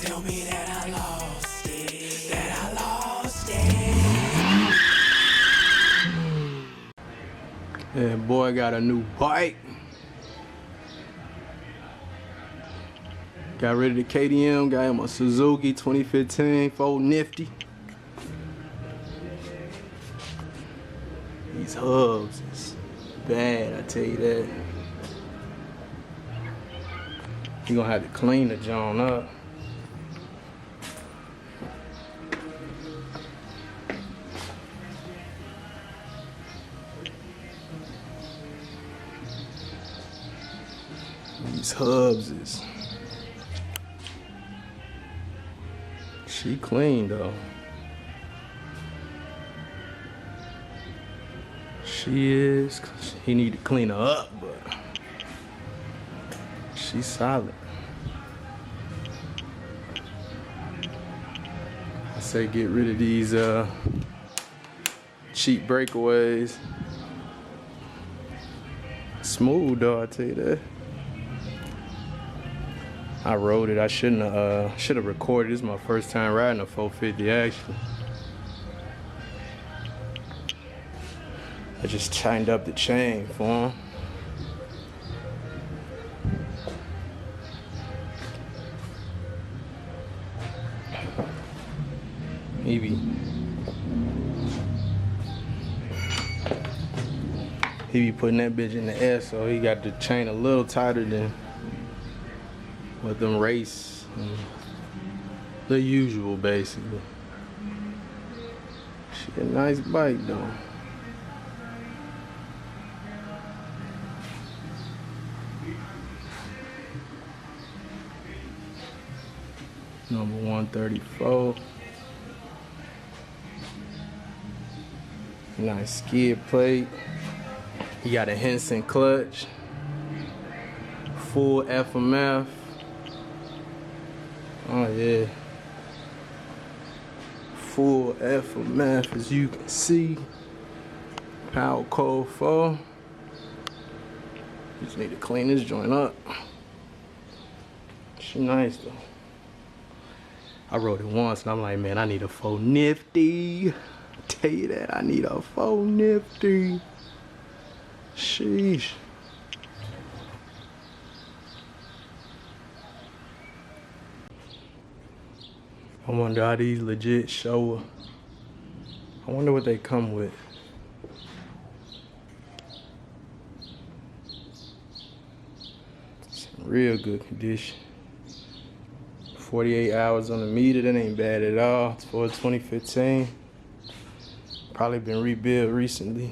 tell me that I lost it, that I lost it. Yeah, boy got a new bike. Got rid of the KTM, got him a Suzuki 2015 450. These hubs is bad, I tell you that. You gonna have to clean the joint up. These hubs is... She clean though. She is. He need to clean her up, but she's solid. I say get rid of these cheap breakaways. Smooth though, I tell you that. I rode it. I should have recorded. This is my first time riding a 450 actually. I just tightened up the chain for him. He be putting that bitch in the air, so he got the chain a little tighter than what them race, the usual basically. She a nice bike though. Number 134. Nice skid plate. You got a Henson clutch. Full FMF. Oh yeah. Full FMF as you can see. Power Code 4. Just need to clean this joint up. She nice though. I rode it once and I'm like, man, I need a 450. Tell you that, I need a 450. Sheesh. I wonder how these legit show. I wonder what they come with. It's in real good condition. 48 hours on the meter, that ain't bad at all. It's for 2015. Probably been rebuilt recently.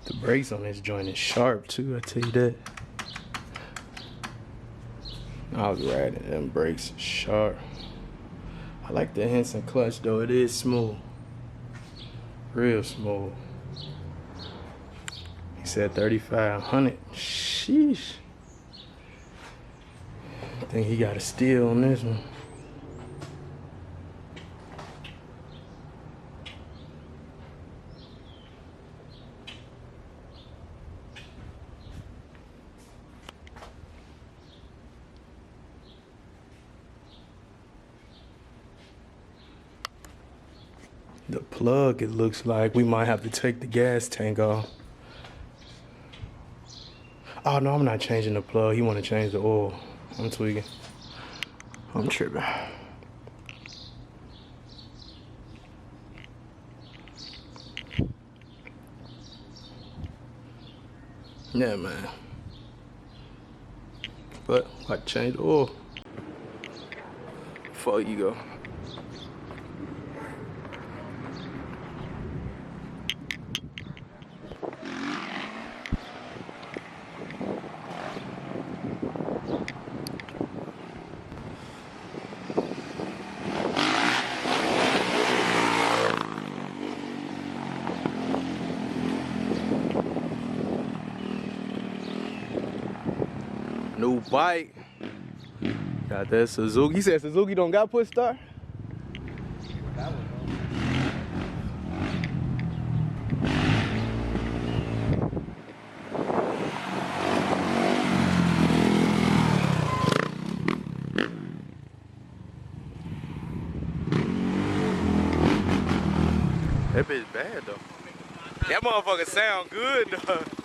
The brakes on this joint is sharp too, I tell you that. I was riding, them brakes are sharp. I like the Henson clutch though, it is smooth. Real smooth. He said 3,500. Sheesh. I think he got a steal on this one. The plug, it looks like we might have to take the gas tank off. Oh no, I'm not changing the plug. He want to change the oil. I'm tweaking. I'm tripping. Yeah, man. But I change the oil before you go. New bike. Got that Suzuki. He said Suzuki don't got push start? bitch bad though. That motherfucker sound good though.